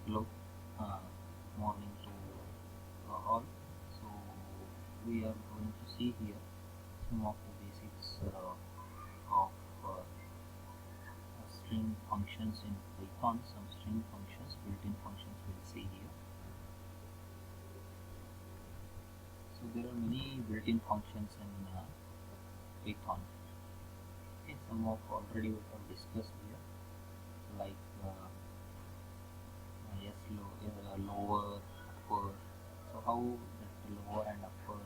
Hello, uh, morning to all. So we are going to see here some of the basics of string functions in Python. Some string functions, built-in functions we'll see here. So there are many built-in functions in Python. Okay, some of already we have discussed here, like lower, upper. So how that lower and upper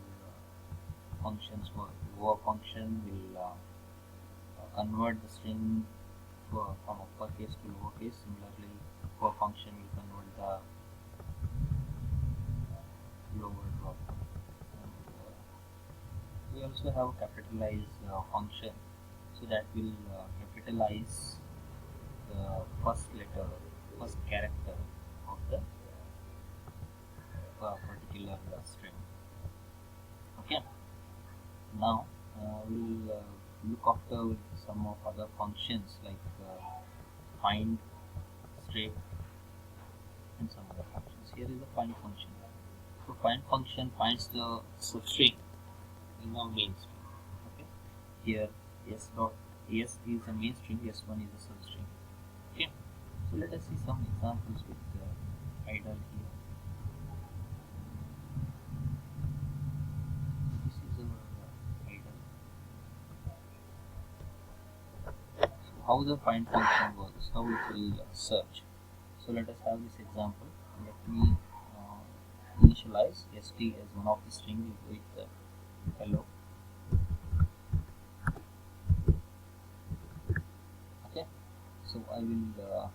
functions work. Lower function will convert the string from uppercase to lowercase. Similarly, upper function will convert the lower drop. And, we also have capitalize function, so that will capitalize the first letter, first character of the particular string. Okay. Now we'll look after with some of other functions like find, strip, and some other functions. Here is the find function. So find function finds the substring in a main string. Okay. Here s is a main string, s1 is a substring. Okay. So let us see some examples with idle here. This is our idle. So how the find function works, how it will search. So let us have this example. Let me initialize st as one of the string with hello. Okay. So I will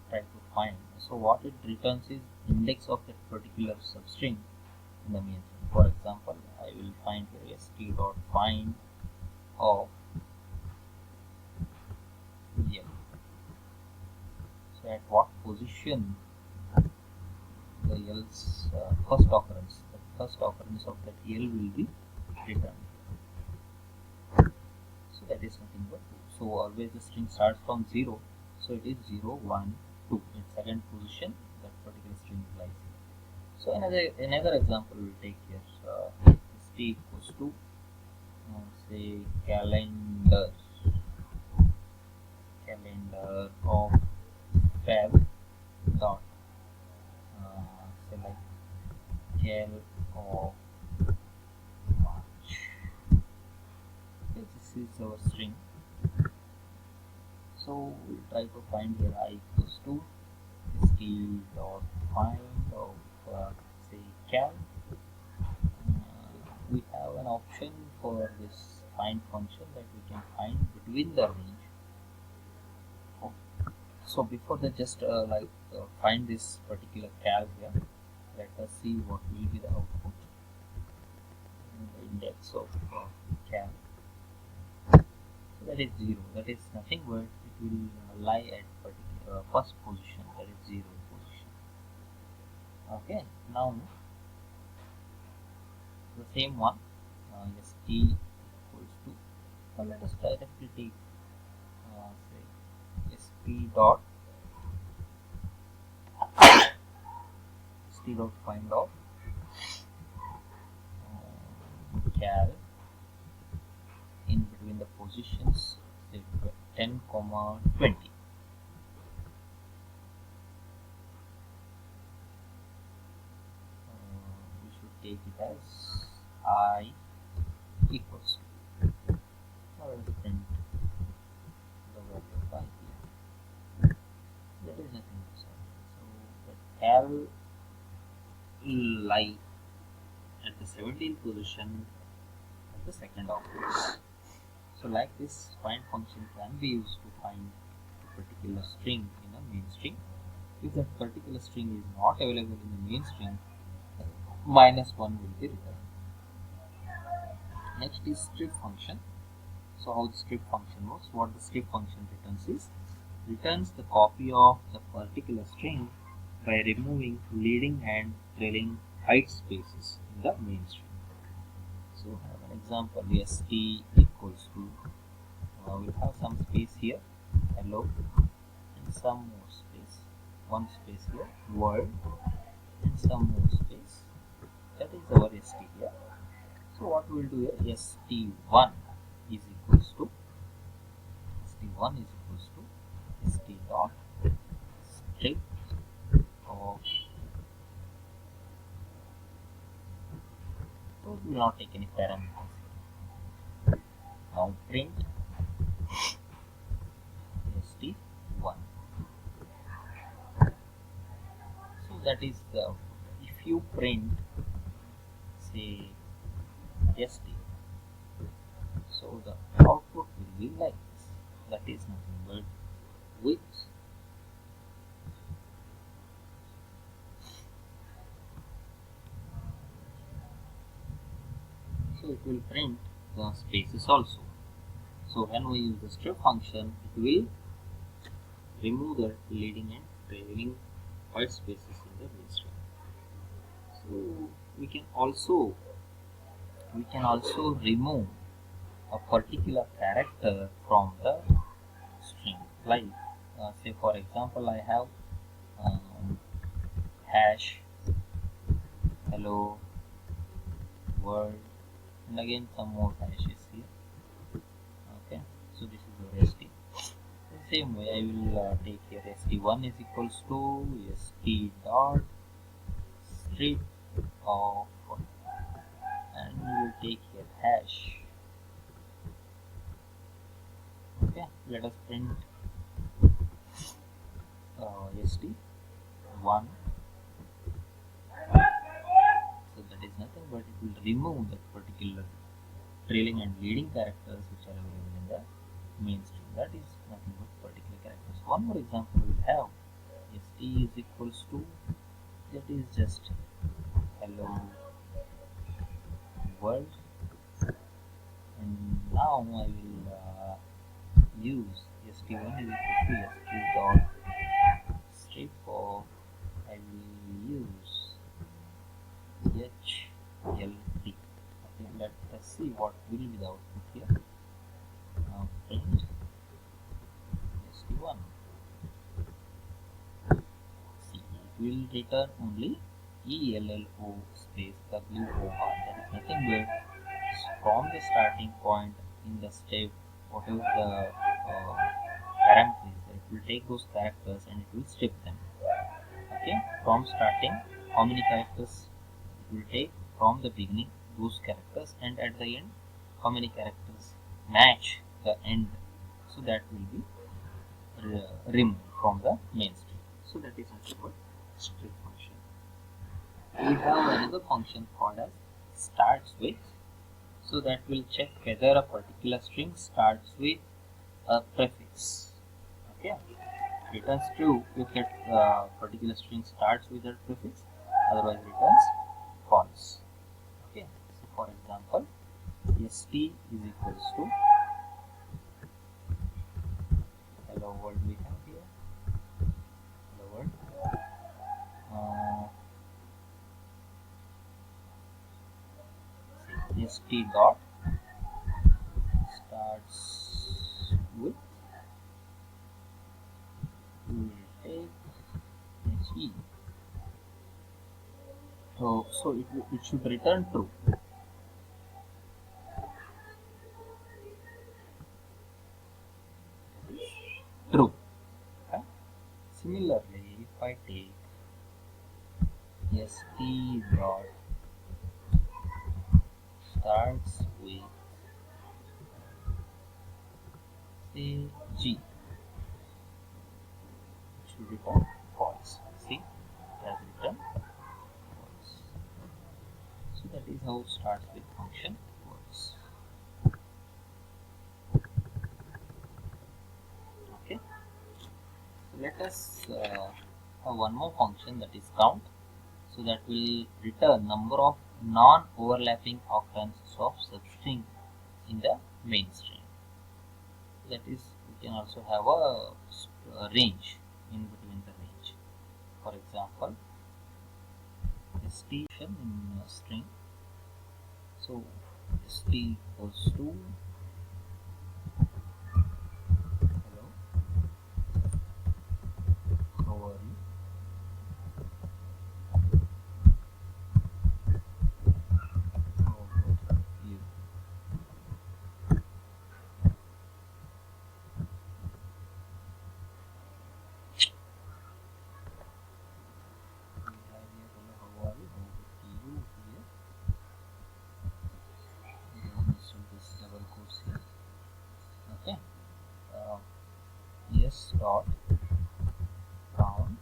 try to find. So what it returns is index of that particular substring in the main string. For example, I will find here st dot find of l. So at what position the l's first occurrence of that l will be returned. So that is nothing but 2. So always the string starts from 0. So it is 0, 1, 2. In second position, that particular string lies here. So another example we'll take here. st equals to say calendar of feb dot say like cal of March. Okay, this is our string. So we'll try to find here I equals to st dot find of say cal. We have an option for this find function that we can find between the range. So before that, just find this particular cal here. Let us see what will be the output in the index of cal. So that is 0. That is nothing but it will lie at particular first position, that is 0 position. Okay. Now the same one, st equals to. Now let us directly take say st dot find of cal in between the positions say 10, 20. We should take it as I equals to. Now let us print the value of I here. That is nothing but something. So the cal lie at the 17th position at the second output. So like this find function can be used to find a particular string in a main string. If that particular string is not available in the main string, -1 will be returned. Next is strip function. So how the strip function works, what the strip function returns the copy of the particular string by removing leading and trailing height spaces in the main string. So I have an example, st equals to, we'll have some space here, hello, and some more space. one space here, world, and some more space. That is our st here. So what we will do here, st1 is equals to st dot strip of, so we will not take any parameters here. Now print st1. So that is if you print say st, so the output will be like this. That is nothing but with so it will print the spaces also. So when we use the strip function, it will remove the leading and trailing white spaces in the main string. So we can also remove a particular character from the string. Like say for example, I have hash, hello, world, and again some more hashes here. Okay, so this is your st. The same way I will take here st1 is equals to st dot strip of, and we will take here hash. Okay, let us print st1. So that is nothing but it will remove that particular trailing and leading characters which are available in the main string. That is nothing but particular characters. One more example we will have, st is equals to, that is just hello world, and now I will use st1 is equals to st dot strip of, I will use hlt. Okay, let us see what will be the output here. Now print st1. See, it will return only ELLO space WOR. That is nothing but from the starting point in the step, whatever the parameter is, it will take those characters and it will strip them. Okay, from starting, how many characters it will take from the beginning, those characters, and at the end, how many characters match the end, so that will be removed from the main string. So that is nothing but strip function. We have another function called as starts with, so that will check whether a particular string starts with a prefix. Okay, returns true if that particular string starts with that prefix, otherwise returns false. Okay, so for example, st is equals to hello world we have here, hello world. St dot starts with, we will take he. So it should return true. True. Okay. Similarly, if I take st dot starts with say g, it should return false. See, it has returned false. So that is how starts with function works. Okay. So let us have one more function, that is count. So that will return number of non-overlapping occurrences of substring in the main string. That is, we can also have a range in between the range. For example, st in a string. So st equals to hello, how are you? dot count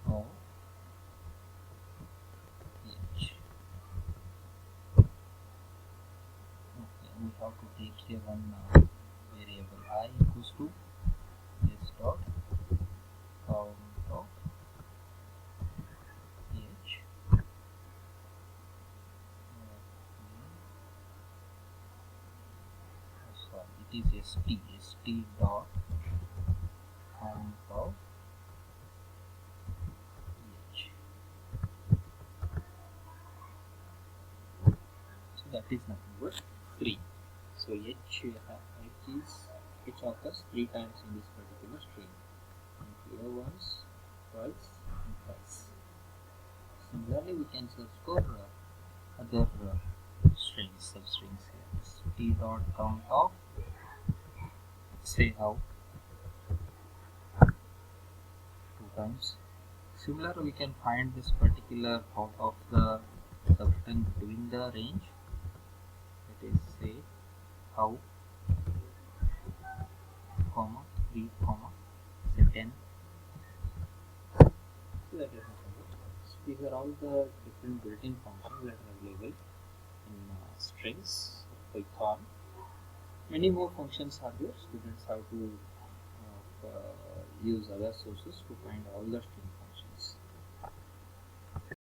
of h. Okay, we have to take here one variable I equals to s dot count of h. Sorry, it is st dot count of h. So that is nothing but 3. So h occurs 3 times in this particular string, and here once, twice, and thrice. Similarly, we can search for other strings, substrings here. St dot count of, say how, 2 times. Similarly, we can find this particular out of the substring between the range. It is say how, comma 3, comma say 10. So that is nothing but these are all the different built-in functions that are available in strings of Python. Many more functions are there. Students have to use other sources to find all the strings.